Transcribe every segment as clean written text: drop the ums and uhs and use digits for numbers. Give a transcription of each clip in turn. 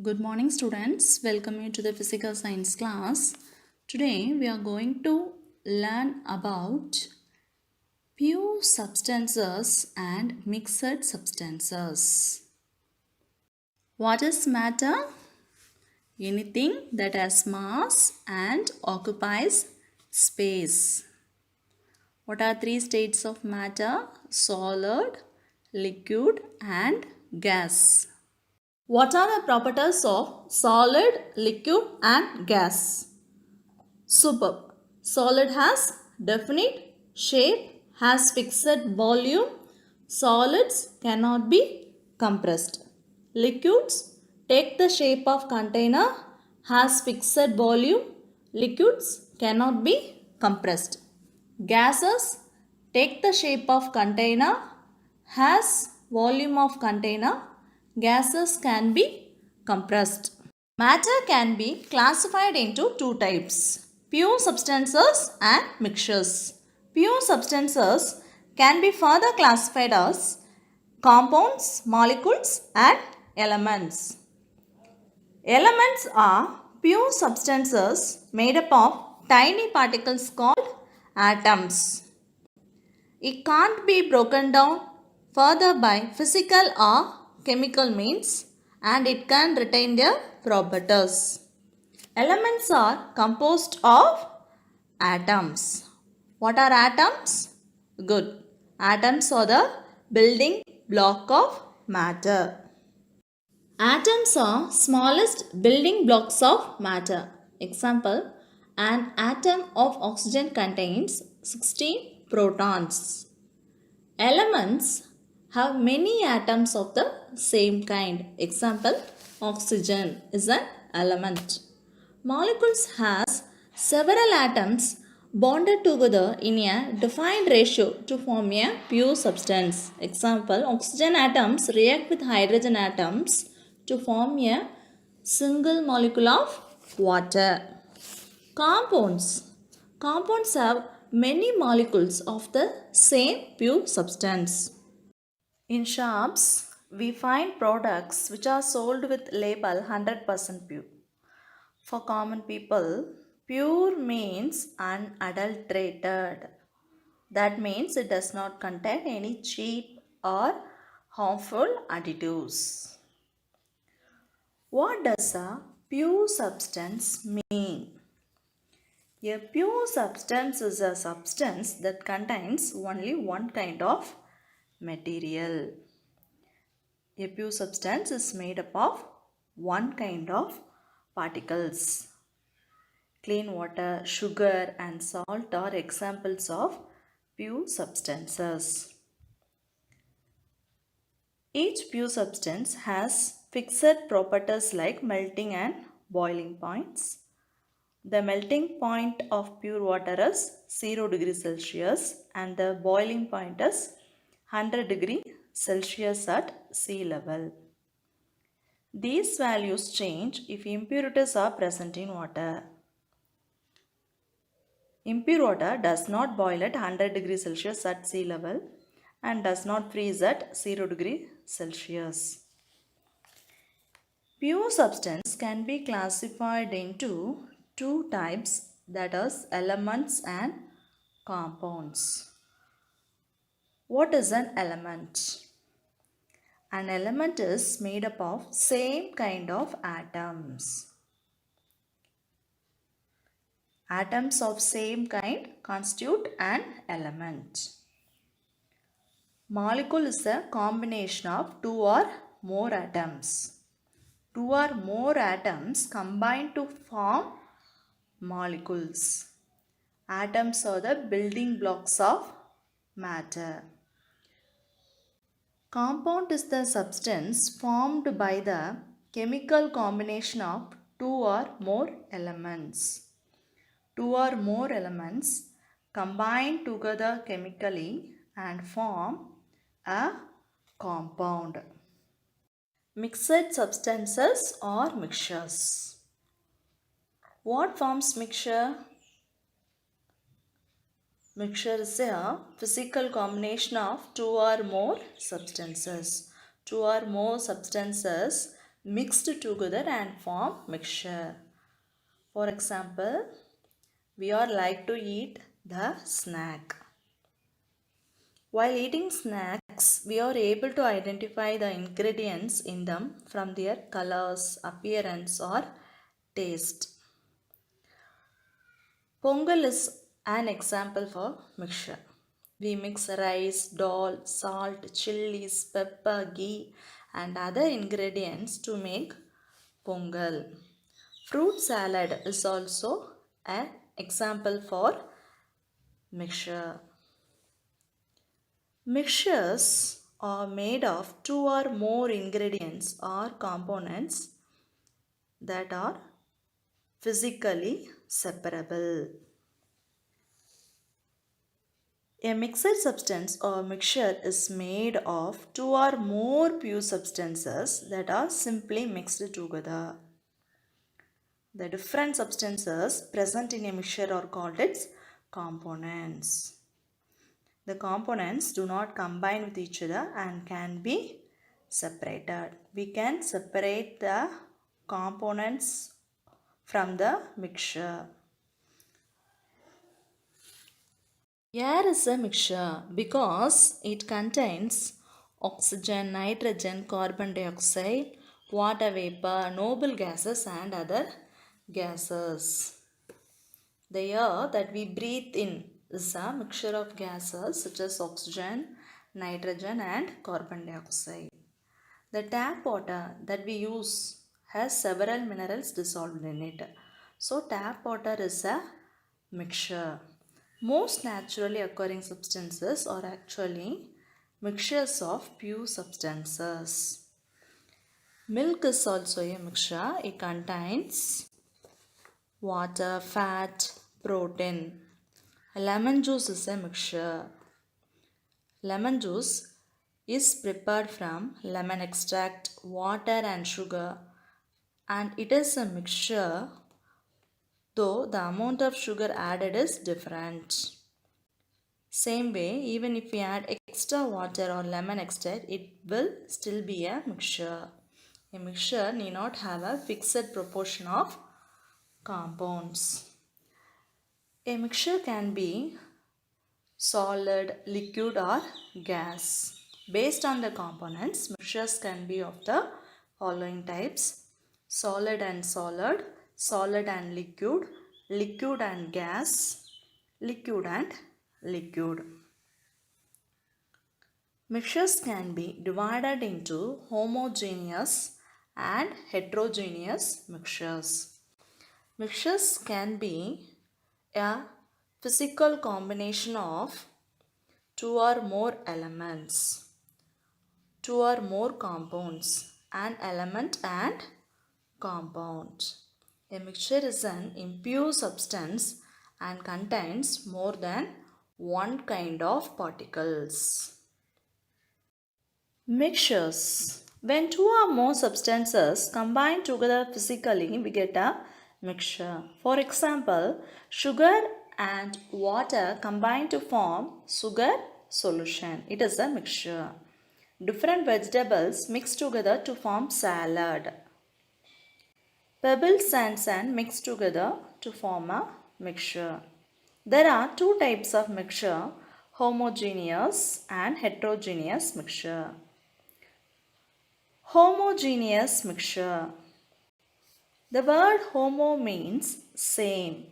Good morning, students. Welcome you to the physical science class. Today we are going to learn about pure substances and mixed substances. What is matter? Anything that has mass and occupies space. What are three states of matter? Solid, liquid, and gas. What are the properties of solid, liquid, and gas? Superb. Solid has definite shape, has fixed volume. Solids cannot be compressed. Liquids take the shape of container, has fixed volume. Liquids cannot be compressed. Gases take the shape of container, has volume of container. Gases can be compressed. Matter can be classified into two types, pure substances and mixtures. Pure substances can be further classified as compounds, molecules and elements. Elements are pure substances made up of tiny particles called atoms. It can't be broken down further by physical or chemical means and it can retain their properties. Elements are composed of atoms. What are atoms? Good. Atoms are the building block of matter. Atoms are smallest building blocks of matter. Example, an atom of oxygen contains 16 protons. Elements have many atoms of the same kind. Example, oxygen is an element. Molecules has several atoms bonded together in a defined ratio to form a pure substance. Example, oxygen atoms react with hydrogen atoms to form a single molecule of water. Compounds. Compounds have many molecules of the same pure substance. In shops, we find products which are sold with label 100% pure. For common people, pure means unadulterated. That means it does not contain any cheap or harmful additives. What does a pure substance mean? A pure substance is a substance that contains only one kind of material. A pure substance is made up of one kind of particles. Clean water, sugar, and salt are examples of pure substances. Each pure substance has fixed properties like melting and boiling points. The melting point of pure water is 0 degrees Celsius and the boiling point is 100 degrees Celsius at sea level. These values change if impurities are present in water. Impure water does not boil at 100 degrees Celsius at sea level and does not freeze at 0 degree Celsius. Pure substance can be classified into two types, that is elements and compounds. What is an element? An element is made up of same kind of atoms. Atoms of same kind constitute an element. Molecule is a combination of two or more atoms. Two or more atoms combine to form molecules. Atoms are the building blocks of matter. Compound is the substance formed by the chemical combination of two or more elements. Two or more elements combine together chemically and form a compound. Mixed substances or mixtures. What forms mixture? Mixture is a physical combination of two or more substances. Two or more substances mixed together and form mixture. For example, we are like to eat the snack. While eating snacks, we are able to identify the ingredients in them from their colors, appearance, or taste. Pongal is an example for mixture. We mix rice, dal, salt, chilies, pepper, ghee, and other ingredients to make pongal. Fruit salad is also an example for mixture. Mixtures are made of two or more ingredients or components that are physically separable. A mixed substance or mixture is made of two or more pure substances that are simply mixed together. The different substances present in a mixture are called its components. The components do not combine with each other and can be separated. We can separate the components from the mixture. Air is a mixture because it contains oxygen, nitrogen, carbon dioxide, water vapor, noble gases and other gases. The air that we breathe in is a mixture of gases such as oxygen, nitrogen and carbon dioxide. The tap water that we use has several minerals dissolved in it. So tap water is a mixture. Most naturally occurring substances are actually mixtures of pure substances. Milk is also a mixture. It contains water, fat, protein. Lemon juice is a mixture. Lemon juice is prepared from lemon extract, water and sugar, and it is a mixture, though the amount of sugar added is different. Same way, even if we add extra water or lemon extract, it will still be a mixture. A mixture need not have a fixed proportion of compounds. A mixture can be solid, liquid or gas. Based on the components, mixtures can be of the following types: solid and solid, solid and liquid, liquid and gas, liquid and liquid. Mixtures can be divided into homogeneous and heterogeneous mixtures. Mixtures can be a physical combination of two or more elements, two or more compounds, an element and compound. A mixture is an impure substance and contains more than one kind of particles. Mixtures. When two or more substances combine together physically, we get a mixture. For example, sugar and water combine to form sugar solution. It is a mixture. Different vegetables mix together to form salad. Pebbles and sand mix together to form a mixture. There are two types of mixture: homogeneous and heterogeneous mixture. Homogeneous mixture. The word homo means same.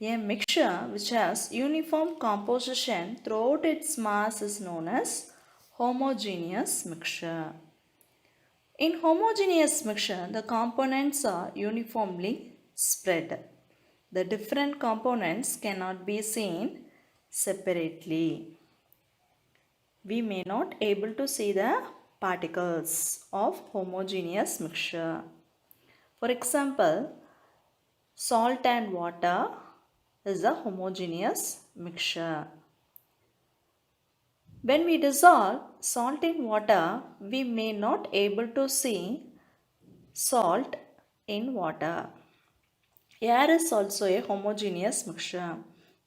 A mixture which has uniform composition throughout its mass is known as homogeneous mixture. In homogeneous mixture, the components are uniformly spread. The different components cannot be seen separately. We may not able to see the particles of homogeneous mixture. For example, salt and water is a homogeneous mixture. When we dissolve salt in water, we may not able to see salt in water. Air is also a homogeneous mixture.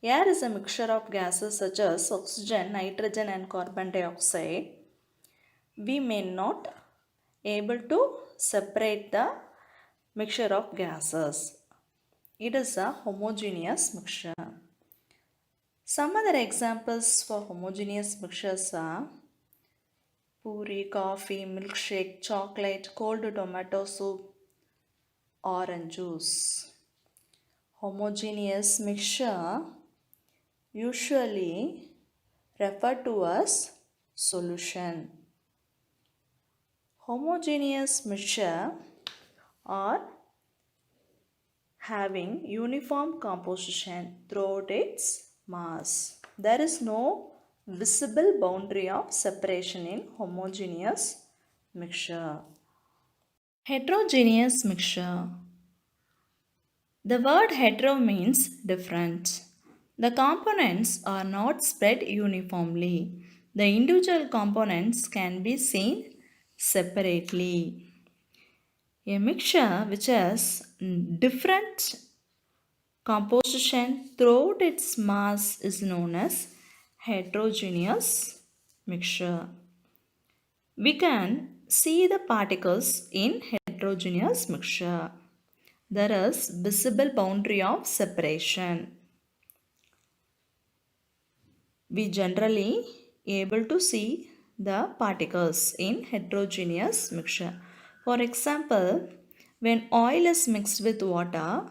Air is a mixture of gases such as oxygen, nitrogen and carbon dioxide. We may not able to separate the mixture of gases. It is a homogeneous mixture. Some other examples for homogeneous mixtures are puri, coffee, milkshake, chocolate, cold tomato soup, orange juice. Homogeneous mixture usually referred to as solution. Homogeneous mixture are having uniform composition throughout its mass. There is no visible boundary of separation in homogeneous mixture. Heterogeneous mixture. The word hetero means different. The components are not spread uniformly. The individual components can be seen separately. A mixture which has different composition throughout its mass is known as heterogeneous mixture. We can see the particles in heterogeneous mixture. There is visible boundary of separation. We generally able to see the particles in heterogeneous mixture. For example, when oil is mixed with water,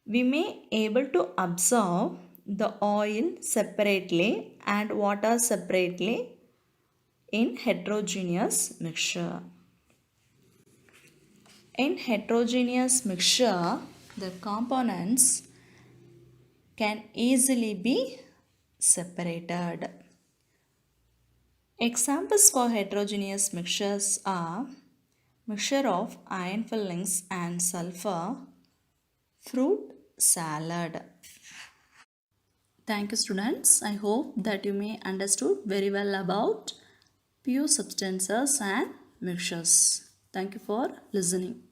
we may able to observe the oil separately and water separately in heterogeneous mixture. In heterogeneous mixture, the components can easily be separated. Examples for heterogeneous mixtures are mixture of iron fillings and sulfur, fruit salad. Thank you students. I hope that you may understood very well about pure substances and mixtures. Thank you for listening.